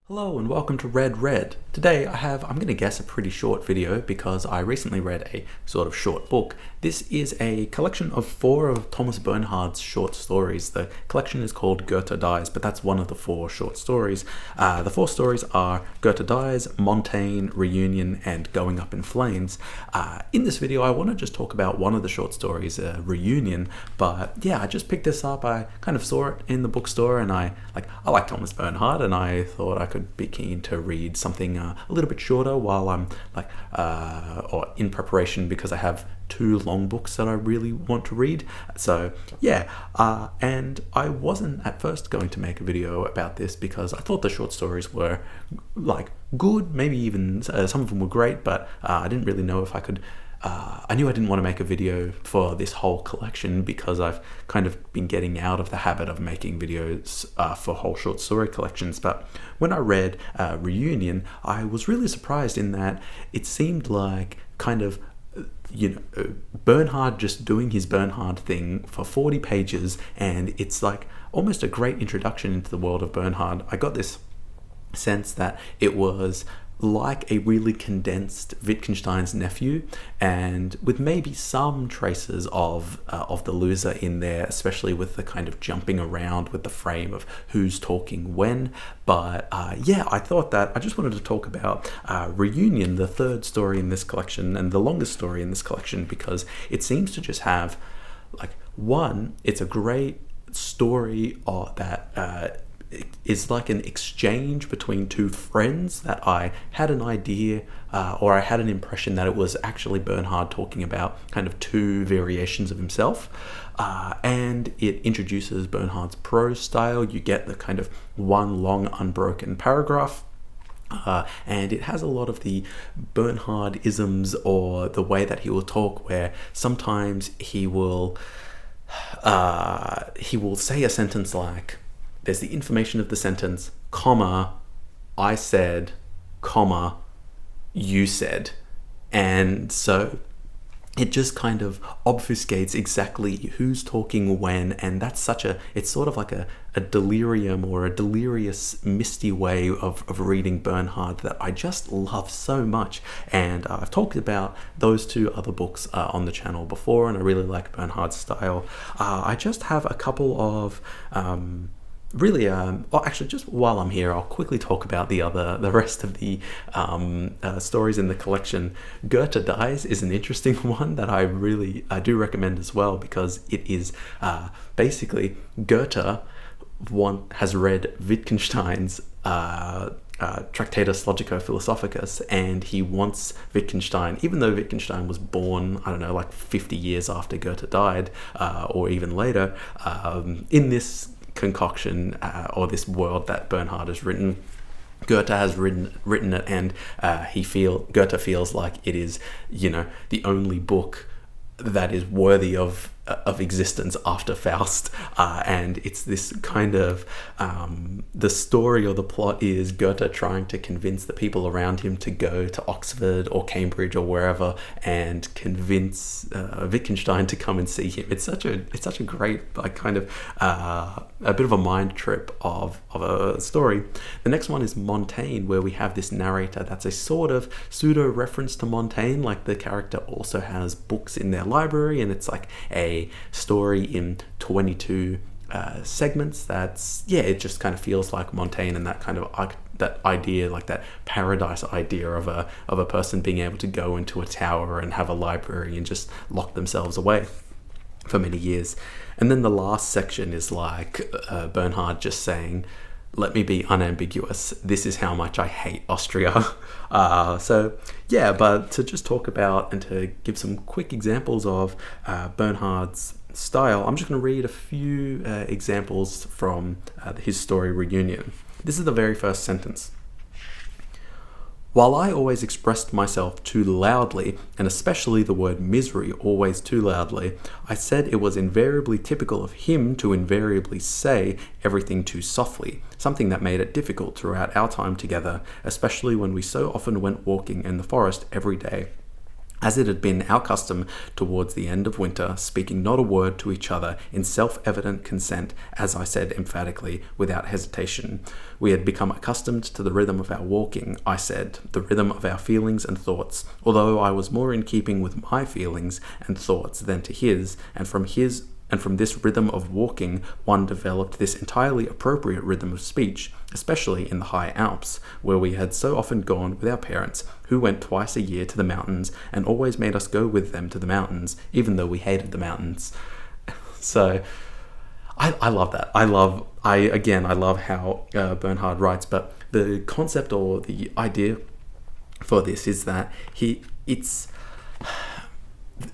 Hello and welcome to Red Red. Today I'm going to guess, a pretty short video because I recently read a sort of short book. This is a collection of 4 of Thomas Bernhard's short stories. The collection is called Goethe Dies, but that's one of the 4 short stories. The 4 stories are Goethe Dies, Montaigne, Reunion, and Going Up in Flames. In this video I want to just talk about one of the short stories, Reunion, but yeah, I just picked this up. I kind of saw it in the bookstore and I like Thomas Bernhard, and I thought I could be keen to read something a little bit shorter while I'm or in preparation, because I have 2 long books that I really want to read. So yeah, and I wasn't at first going to make a video about this because I thought the short stories were good, maybe even some of them were great, but I didn't really know if I could. I knew I didn't want to make a video for this whole collection because I've kind of been getting out of the habit of making videos for whole short story collections. But when I read Reunion, I was really surprised in that it seemed like kind of, Bernhard just doing his Bernhard thing for 40 pages, and it's like almost a great introduction into the world of Bernhard. I got this sense that it was like a really condensed Wittgenstein's Nephew, and with maybe some traces of the loser in there, especially with the kind of jumping around with the frame of who's talking when. But yeah, I thought that I just wanted to talk about Reunion, the 3rd story in this collection and the longest story in this collection, because it seems to just have it's a great story that is like an exchange between 2 friends that I had an idea or I had an impression that it was actually Bernhard talking about kind of 2 variations of himself, and it introduces Bernhard's prose style. You get the kind of one long unbroken paragraph, and it has a lot of the Bernhard isms, or the way that he will talk, where sometimes he will say a sentence like, there's the information of the sentence, comma, I said, comma, you said. And so it just kind of obfuscates exactly who's talking when, and that's it's sort of like a delirium, or a delirious, misty way of reading Bernhard that I just love so much. And I've talked about those 2 other books on the channel before, and I really like Bernhard's style. I just have a couple of actually, just while I'm here, I'll quickly talk about the rest of the stories in the collection. Goethe Dies is an interesting one that I do recommend as well, because it is basically Goethe has read Wittgenstein's Tractatus Logico-Philosophicus, and he wants Wittgenstein, even though Wittgenstein was born, 50 years after Goethe died, or even later, in this concoction or this world that Bernhard has written, Goethe has written it, and Goethe feels like it is, the only book that is worthy of existence after Faust, and it's this kind of the story, or the plot is Goethe trying to convince the people around him to go to Oxford or Cambridge or wherever and convince Wittgenstein to come and see him. It's such a great a bit of a mind trip of a story. The next one is Montaigne, where we have this narrator that's a sort of pseudo reference to Montaigne, like the character also has books in their library, and it's like a story in 22 segments. It just kind of feels like Montaigne, and that kind of that idea, like that paradise idea of a person being able to go into a tower and have a library and just lock themselves away for many years. And then the last section is like Bernhard just saying, let me be unambiguous, this is how much I hate Austria. So yeah, but to just talk about and to give some quick examples of Bernhard's style, I'm just going to read a few examples from his story Reunion. This is the very first sentence. While I always expressed myself too loudly, and especially the word misery always too loudly, I said it was invariably typical of him to invariably say everything too softly, something that made it difficult throughout our time together, especially when we so often went walking in the forest every day. As it had been our custom towards the end of winter, speaking not a word to each other in self-evident consent, as I said emphatically, without hesitation. We had become accustomed to the rhythm of our walking, I said, the rhythm of our feelings and thoughts, although I was more in keeping with my feelings and thoughts than to his, and from this rhythm of walking, one developed this entirely appropriate rhythm of speech, especially in the high Alps, where we had so often gone with our parents, who went twice a year to the mountains and always made us go with them to the mountains, even though we hated the mountains. So I love that. I love how Bernhard writes, but the concept or the idea for this is that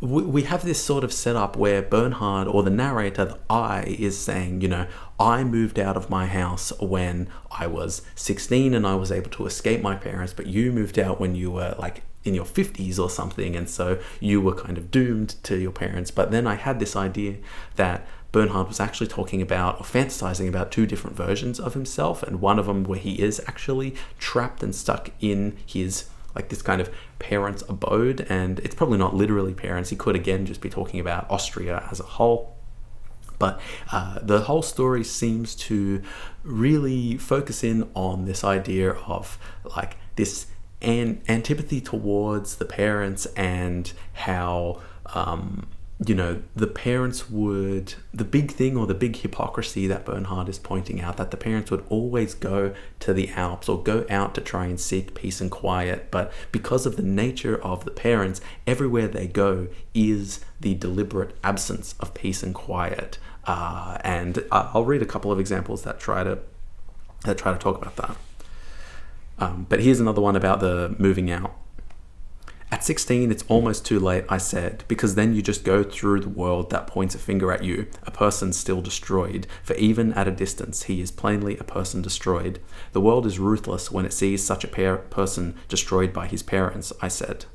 we have this sort of setup where Bernhard, or the narrator, the I, is saying, I moved out of my house when I was 16 and I was able to escape my parents, but you moved out when you were like in your 50s or something, and so you were kind of doomed to your parents. But then I had this idea that Bernhard was actually talking about or fantasizing about two different versions of himself, and one of them where he is actually trapped and stuck in his like this kind of parents' abode, and it's probably not literally parents. He could again just be talking about Austria as a whole. But the whole story seems to really focus in on this idea of like this antipathy towards the parents, and how the parents would, the big thing or the big hypocrisy that Bernhard is pointing out, that the parents would always go to the Alps or go out to try and seek peace and quiet, but because of the nature of the parents, everywhere they go is the deliberate absence of peace and quiet. And I'll read a couple of examples that try to talk about that. But here's another one about the moving out. At 16, it's almost too late, I said, because then you just go through the world that points a finger at you, a person still destroyed, for even at a distance, he is plainly a person destroyed. The world is ruthless when it sees such a person destroyed by his parents, I said.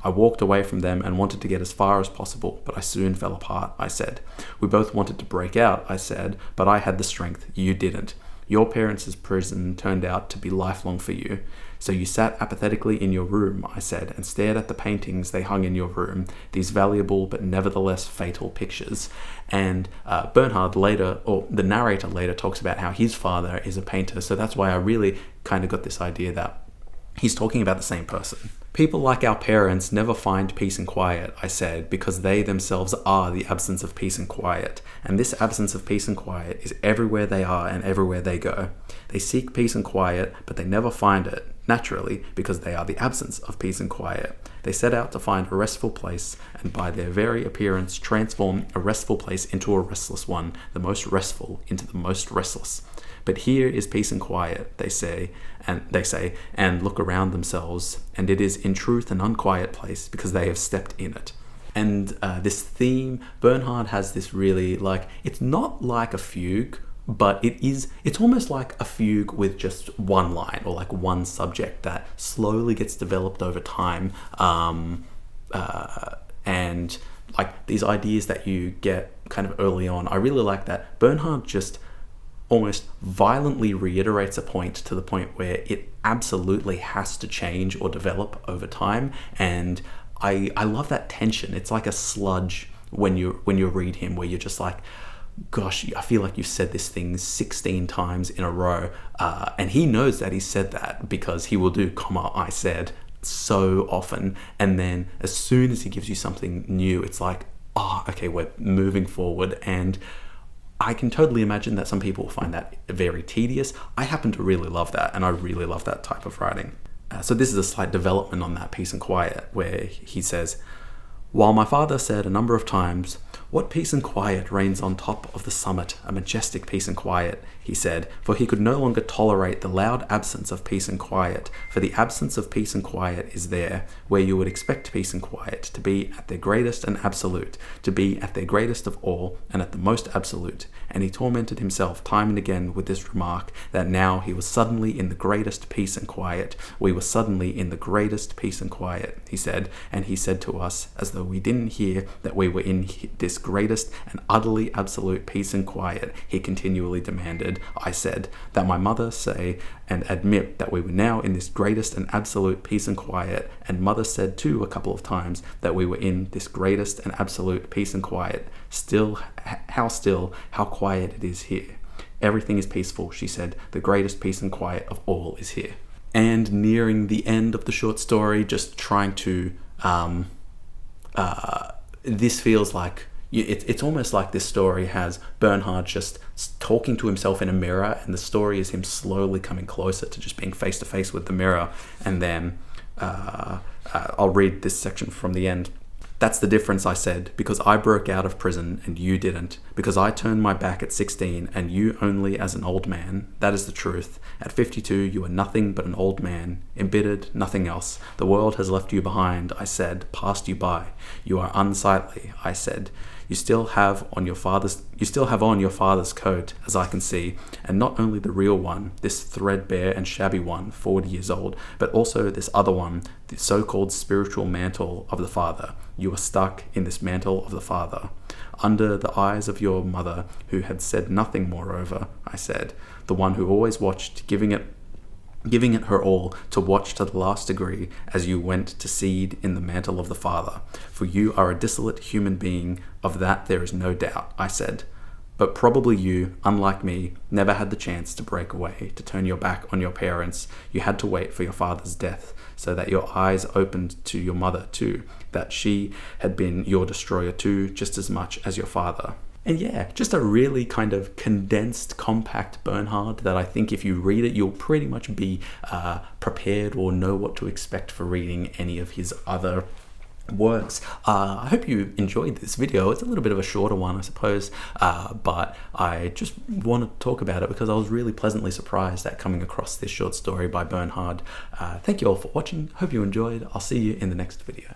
I walked away from them and wanted to get as far as possible, but I soon fell apart, I said. We both wanted to break out, I said, but I had the strength, you didn't. Your parents' prison turned out to be lifelong for you. So you sat apathetically in your room, I said, and stared at the paintings they hung in your room, these valuable but nevertheless fatal pictures. And Bernhard later, or the narrator later, talks about how his father is a painter, so that's why I really kind of got this idea that he's talking about the same person. People like our parents never find peace and quiet, I said, because they themselves are the absence of peace and quiet. And this absence of peace and quiet is everywhere they are and everywhere they go. They seek peace and quiet, but they never find it, naturally, because they are the absence of peace and quiet. They set out to find a restful place, and by their very appearance transform a restful place into a restless one, the most restful into the most restless. But here is peace and quiet, they say, and look around themselves, and it is in truth an unquiet place because they have stepped in it. And this theme, Bernhard has this really, like, it's not like a fugue, but it's almost like a fugue with just one line or like one subject that slowly gets developed over time, and like these ideas that you get kind of early on. I really like that Bernhard just almost violently reiterates a point to the point where it absolutely has to change or develop over time, and I love that tension. It's like a sludge when you read him, where you're just like, gosh, I feel like you've said this thing 16 times in a row, and he knows that he said that because he will do comma I said so often, and then as soon as he gives you something new, it's like, oh, okay, we're moving forward. And I can totally imagine that some people find that very tedious. I happen to really love that, and I really love that type of writing. So this is a slight development on that peace and quiet, where he says, while my father said a number of times, what peace and quiet reigns on top of the summit, a majestic peace and quiet, he said, for he could no longer tolerate the loud absence of peace and quiet, for the absence of peace and quiet is there, where you would expect peace and quiet to be at their greatest and absolute, to be at their greatest of all, and at the most absolute. And he tormented himself time and again with this remark, that now he was suddenly in the greatest peace and quiet. We were suddenly in the greatest peace and quiet, he said, and he said to us, as though we didn't hear that we were in this greatest and utterly absolute peace and quiet, he continually demanded. I said, that my mother say and admit that we were now in this greatest and absolute peace and quiet, and mother said too a couple of times that we were in this greatest and absolute peace and quiet. Still, how quiet it is here. Everything is peaceful, she said. The greatest peace and quiet of all is here. And nearing the end of the short story, just trying to, this feels like, it's almost like this story has Bernhard just talking to himself in a mirror, and the story is him slowly coming closer to just being face to face with the mirror. And then I'll read this section from the end. That's the difference, I said, because I broke out of prison and you didn't, because I turned my back at 16 and you only as an old man. That is the truth. At 52, you are nothing but an old man, embittered, nothing else. The world has left you behind, I said, passed you by. You are unsightly, I said. You still have on your father's coat, as I can see, and not only the real one, this threadbare and shabby one, 40 years old, but also this other one, the so-called spiritual mantle of the father. You are stuck in this mantle of the father. Under the eyes of your mother, who had said nothing moreover, I said, the one who always watched, giving it her all, to watch to the last degree as you went to seed in the mantle of the Father. For you are a dissolute human being, of that there is no doubt, I said. But probably you, unlike me, never had the chance to break away, to turn your back on your parents. You had to wait for your father's death, so that your eyes opened to your mother too, that she had been your destroyer too, just as much as your father. And yeah, just a really kind of condensed, compact Bernhard that I think if you read it, you'll pretty much be prepared or know what to expect for reading any of his other works. I hope you enjoyed this video. It's a little bit of a shorter one, I suppose, but I just want to talk about it because I was really pleasantly surprised at coming across this short story by Bernhard. Thank you all for watching. Hope you enjoyed. I'll see you in the next video.